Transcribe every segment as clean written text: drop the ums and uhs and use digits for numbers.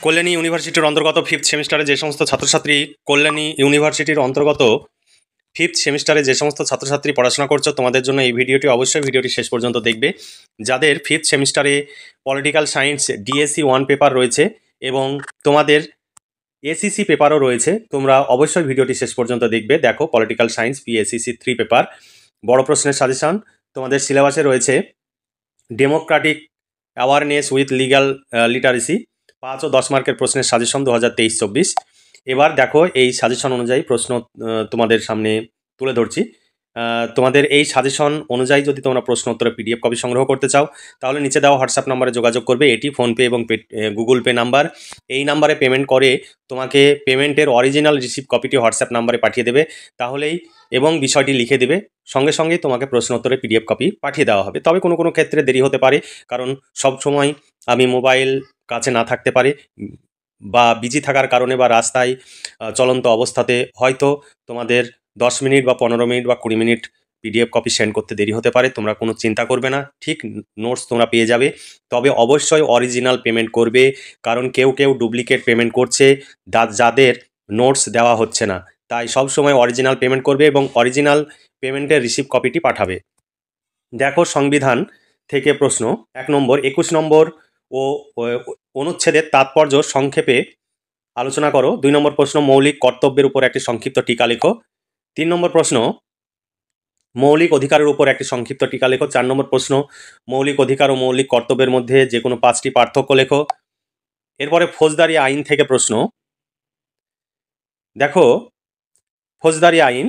কল্যাণী ইউনিভার্সিটির অন্তর্গত ফিফথ সেমিস্টারে যে সমস্ত ছাত্রছাত্রী কল্যাণী ইউনিভার্সিটির অন্তর্গত ফিফথ সেমিস্টারে যে সমস্ত ছাত্রছাত্রী পড়াশোনা করছো তোমাদের জন্য এই ভিডিওটি অবশ্যই ভিডিওটি শেষ পর্যন্ত দেখবে। যাদের ফিফথ সেমিস্টারে পলিটিক্যাল সায়েন্স ডিএসসি 1 পেপার রয়েছে এবং তোমাদের এসিসি পেপারও রয়েছে, তোমরা অবশ্যই ভিডিওটি শেষ পর্যন্ত দেখবে। দেখো, পলিটিক্যাল সায়েন্স পিএসসি 3 পেপার, বড় প্রশ্নের সাজেশন। তোমাদের সিলেবাসে রয়েছে Democratic awareness with legal literacy, 5 ও 10 মার্কের প্রশ্নের সাজেশন 2023-24। এবার দেখো, এই সাজেশন অনুযায়ী প্রশ্ন তোমাদের সামনে তুলে ধরছি। তোমাদের এই সাজেশন অনুযায়ী যদি তোমরা প্রশ্ন উত্তরে পিডিএফ কপি সংগ্রহ করতে চাও তাহলে নিচে দেওয়া হোয়াটসঅ্যাপ নাম্বারে যোগাযোগ করবে। এটি ফোনপে এবং গুগল পে নাম্বার। এই নাম্বারে পেমেন্ট করে তোমাকে পেমেন্টের অরিজিনাল রিসিপ্ট কপিটি হোয়াটসঅ্যাপ নাম্বারে পাঠিয়ে দেবে তাহলেই, এবং বিষয়টি লিখে দেবে, সঙ্গে সঙ্গেই তোমাকে প্রশ্ন উত্তরে পিডিএফ কপি পাঠিয়ে দেওয়া হবে। তবে কোনো কোনো ক্ষেত্রে দেরি হতে পারে, কারণ সব সময় আমি মোবাইল কাছে না থাকতে পারে বা বিজি থাকার কারণে বা রাস্তায় চলন্ত অবস্থাতে হয়তো তোমাদের 10 মিনিট বা 15 মিনিট বা 20 মিনিট পিডিএফ কপি সেন্ড করতে দেরি হতে পারে। তোমরা কোনো চিন্তা করবে না, ঠিক নোটস তোমরা পেয়ে যাবে। তবে অবশ্যই অরিজিনাল পেমেন্ট করবে, কারণ কেউ কেউ ডুপ্লিকেট পেমেন্ট করছে যাদের নোটস দেওয়া হচ্ছে না। তাই সব সময় অরিজিনাল পেমেন্ট করবে এবং অরিজিনাল পেমেন্টের রিসিপ্ট কপিটি পাঠাবে। দেখো, সংবিধান থেকে প্রশ্ন 1 নম্বর 21 নম্বর ও অনুচ্ছেদের তাৎপর্য সংক্ষেপে আলোচনা করো। 2 নম্বর প্রশ্ন, মৌলিক কর্তব্যের উপর একটি সংক্ষিপ্ত টিকা লেখো। 3 নম্বর প্রশ্ন, মৌলিক অধিকারের উপর একটি সংক্ষিপ্ত টিকা লেখো। 4 নম্বর প্রশ্ন, মৌলিক অধিকার ও মৌলিক কর্তব্যের মধ্যে যে কোনো 5টি পার্থক্য লেখো। এরপরে ফৌজদারি আইন থেকে প্রশ্ন। দেখো, ফৌজদারি আইন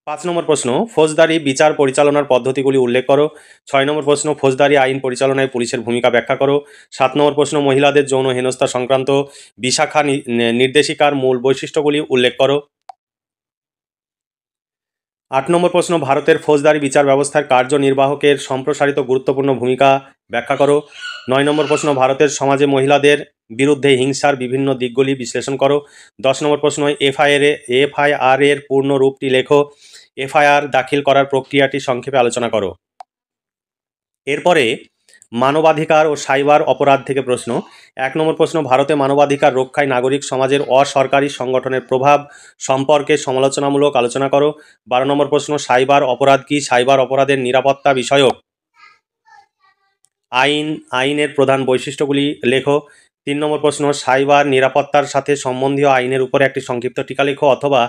5 নম্বর প্রশ্ন, ফৌজদারি বিচার পরিচালনার পদ্ধতিগুলি উল্লেখ করো। 6 নম্বর প্রশ্ন, ফৌজদারি আইন পরিচালনায় পুলিশের ভূমিকা ব্যাখ্যা করো। 7 নম্বর প্রশ্ন, মহিলাদের যৌন হেনস্থা সংক্রান্ত বিশাখা নির্দেশিকার মূল বৈশিষ্ট্যগুলি উল্লেখ করো। 8 নম্বর প্রশ্ন, ভারতের ফৌজদারি বিচার ব্যবস্থার কার্যনির্বাহকের সম্প্রসারিত গুরুত্বপূর্ণ ভূমিকা ব্যাখ্যা করো। 9 নম্বর প্রশ্ন, ভারতের সমাজে মহিলাদের বিরুদ্ধে হিংসার বিভিন্ন দিকগুলি বিশ্লেষণ করো। 10 নম্বর প্রশ্ন, এফআইআর এর পূর্ণ রূপটি লেখো। এফআইআর দাখিল করার প্রক্রিয়াটি সংক্ষেপে আলোচনা করো। এরপরে মানবাধিকার ও সাইবার অপরাধ থেকে প্রশ্ন। 1 নম্বর প্রশ্ন, ভারতে মানবাধিকার রক্ষায় নাগরিক সমাজের অসরকারি সংগঠনের প্রভাব সম্পর্কে সমালোচনামূলক আলোচনা করো। 12 নম্বর প্রশ্ন, সাইবার অপরাধ কি? সাইবার অপরাধের নিরাপত্তা বিষয়ক আইনের প্রধান বৈশিষ্ট্যগুলি লেখো। 3 নম্বর প্রশ্ন, সাইবার নিরাপত্তার সাথে সম্বন্ধীয় আইনের উপরে একটি সংক্ষিপ্ত টিকা লেখো, অথবা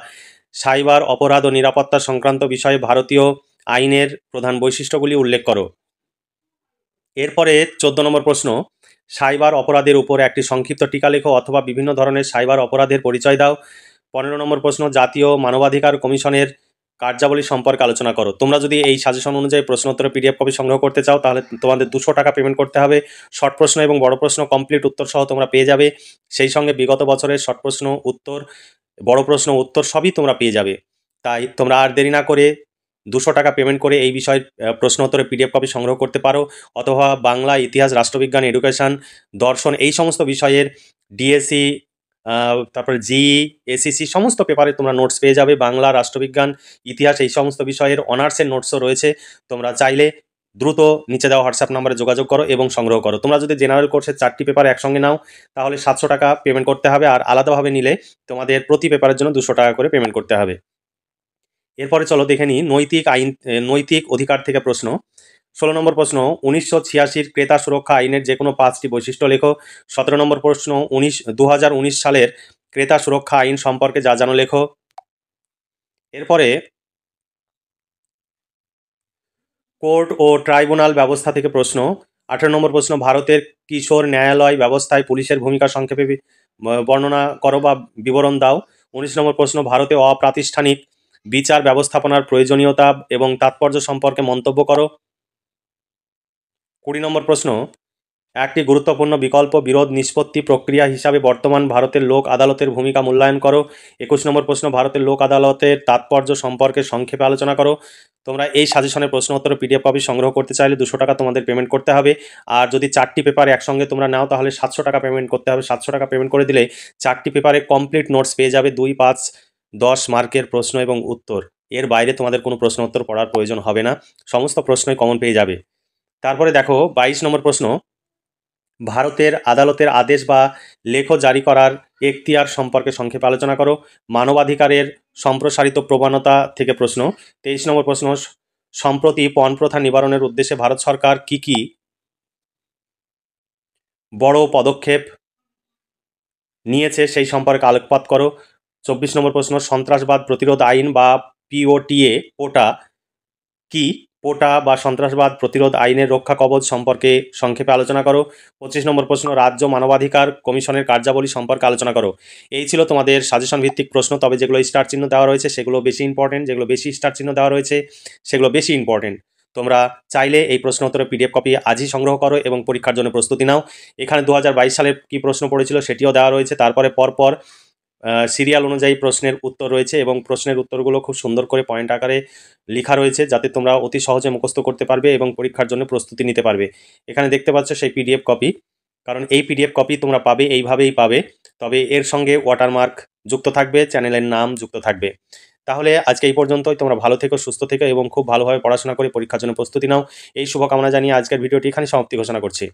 সাইবার অপরাধ ও নিরাপত্তা সংক্রান্ত বিষয়ে ভারতীয় আইনের প্রধান বৈশিষ্ট্যগুলি উল্লেখ করো। এরপরে 14 নম্বর প্রশ্ন, সাইবার অপরাধের উপর একটি সংক্ষিপ্ত টিকা লেখো, অথবা বিভিন্ন ধরনের সাইবার অপরাধের পরিচয় দাও। 15 নম্বর প্রশ্ন, জাতীয় মানবাধিকার কমিশনের কার্যাবলী সম্পর্কে আলোচনা করো। তোমরা যদি এই সাজেশন অনুযায়ী প্রশ্নোত্তর পিডিএফ কপি সংগ্রহ করতে চাও তাহলে তোমাদের 200 টাকা পেমেন্ট করতে হবে। শর্ট প্রশ্ন এবং বড় প্রশ্ন কমপ্লিট উত্তর সহ তোমরা পেয়ে যাবে। সেই সঙ্গে বিগত বছরের শর্ট প্রশ্ন উত্তর, বড় প্রশ্ন উত্তর সবই তোমরা পেয়ে যাবে। তাই তোমরা আর দেরি না করে 200 টাকা পেমেন্ট করে এই বিষয়ের প্রশ্ন উত্তরে পিডিএফ কপি সংগ্রহ করতে পারো, অথবা বাংলা, ইতিহাস, রাষ্ট্রবিজ্ঞান, এডুকেশন, দর্শন এই সমস্ত বিষয়ের ডিএসসি, তারপরে জিই, এসিসি সমস্ত পেপারে তোমরা নোটস পেয়ে যাবে। বাংলা, রাষ্ট্রবিজ্ঞান, ইতিহাস এই সমস্ত বিষয়ের অনার্সের নোটসও রয়েছে। তোমরা চাইলে দ্রুত নিচে দেওয়া হোয়াটসঅ্যাপ নাম্বারে যোগাযোগ করো এবং সংগ্রহ করো। তোমরা যদি জেনারেল কোর্সের 4টি পেপার একসঙ্গে নাও তাহলে 700 টাকা পেমেন্ট করতে হবে, আর আলাদাভাবে নিলে তোমাদের প্রতি পেপারের জন্য 200 টাকা করে পেমেন্ট করতে হবে। এরপরে চলো দেখে নিই নৈতিক অধিকার থেকে প্রশ্ন। 16 নম্বর প্রশ্ন, 1986 ক্রেতা সুরক্ষা আইনের যে কোনো 5টি বৈশিষ্ট্য লেখো। 17 নম্বর প্রশ্ন, 2019 সালের ক্রেতা সুরক্ষা আইন সম্পর্কে যা জানো লেখো। এরপরে কোর্ট ও ট্রাইব্যুনাল ব্যবস্থা থেকে প্রশ্ন। 18 নম্বর প্রশ্ন, ভারতের কিশোর ন্যায়ালয় ব্যবস্থায় পুলিশের ভূমিকা সংক্ষেপে বর্ণনা করো বা বিবরণ দাও। 19 নম্বর প্রশ্ন, ভারতে অপ্রাতিষ্ঠানিক বিচার ব্যবস্থাপনার প্রয়োজনীয়তা এবং তাৎপর্য সম্পর্কে মন্তব্য করো। 20 নম্বর প্রশ্ন, একটি গুরুত্বপূর্ণ বিকল্প বিরোধ নিষ্পত্তি প্রক্রিয়া হিসাবে বর্তমান ভারতের লোক আদালতের ভূমিকা মূল্যায়ন করো। 21 নম্বর প্রশ্ন, ভারতের লোক আদালতের তাৎপর্য সম্পর্কে সংক্ষেপে আলোচনা করো। তোমরা এই সাজেশনের প্রশ্ন উত্তর পিডিএফ কপি সংগ্রহ করতে চাইলে 200 টাকা তোমাদের পেমেন্ট করতে হবে, আর যদি 4টি পেপার একসঙ্গে তোমরা নাও তাহলে 700 টাকা পেমেন্ট করতে হবে। 700 টাকা পেমেন্ট করে দিলে 4টি পেপারে কমপ্লিট নোটস পেয়ে যাবে, 2, 5, 10 মার্কের প্রশ্ন এবং উত্তর। এর বাইরে তোমাদের কোনো প্রশ্ন উত্তর পড়ার প্রয়োজন হবে না, সমস্ত প্রশ্নই কমন পেয়ে যাবে। তারপরে দেখো 22 নম্বর প্রশ্ন, ভারতের আদালতের আদেশ বা লেখ জারি করার এখতিয়ার সম্পর্কে সংক্ষেপে আলোচনা করো। মানবাধিকারের সম্প্রসারিত প্রবণতা থেকে প্রশ্ন। 23 নম্বর প্রশ্ন, সম্প্রতি পণ প্রথা নিবারণের উদ্দেশ্যে ভারত সরকার কি বড় পদক্ষেপ নিয়েছে সেই সম্পর্কে আলোকপাত করো। 24 নম্বর প্রশ্ন, সন্ত্রাসবাদ প্রতিরোধ আইন বা পিওটিএ কি? পোটা বা সন্ত্রাসবাদ প্রতিরোধ আইনের রক্ষা কবচ সম্পর্কে সংক্ষেপে আলোচনা করো। 25 নম্বর প্রশ্ন, রাজ্য মানবাধিকার কমিশনের কার্যাবলী সম্পর্কে আলোচনা করো। এই ছিল তোমাদের সাজেশন ভিত্তিক প্রশ্ন, তবে যেগুলো স্টার চিহ্ন দেওয়া রয়েছে সেগুলো বেশি ইম্পর্টেন্ট, যেগুলো বেশি স্টার চিহ্ন দেওয়া রয়েছে সেগুলো বেশি ইম্পর্টেন্ট। তোমরা চাইলে এই প্রশ্ন উত্তরের পিডিএফ কপি আজই সংগ্রহ করো এবং পরীক্ষার জন্য প্রস্তুতি নাও। এখানে 2022 সালে কি প্রশ্ন পড়েছিল সেটিও দেওয়া রয়েছে, তারপরে পরপর সিরিয়াল অনুযায়ী প্রশ্নের উত্তর রয়েছে এবং প্রশ্নের উত্তরগুলো খুব সুন্দর করে পয়েন্ট আকারে লেখা রয়েছে, যাতে তোমরা অতি সহজে মুখস্থ করতে পারবে এবং পরীক্ষার জন্য প্রস্তুতি নিতে পারবে। এখানে দেখতে পাচ্ছ সেই পিডিএফ কপি, কারণ এই পিডিএফ কপি তোমরা পাবে এইভাবেই পাবে, তবে এর সঙ্গে ওয়াটারমার্ক যুক্ত থাকবে, চ্যানেলের নাম যুক্ত থাকবে। তাহলে আজকে এই পর্যন্তই। তোমরা ভালো থেকো, সুস্থ থেকো এবং খুব ভালোভাবে পড়াশোনা করে পরীক্ষার জন্য প্রস্তুতি নাও। এই শুভকামনা জানিয়ে আজকের ভিডিওটি এখানে সমাপ্তি ঘোষণা করছি।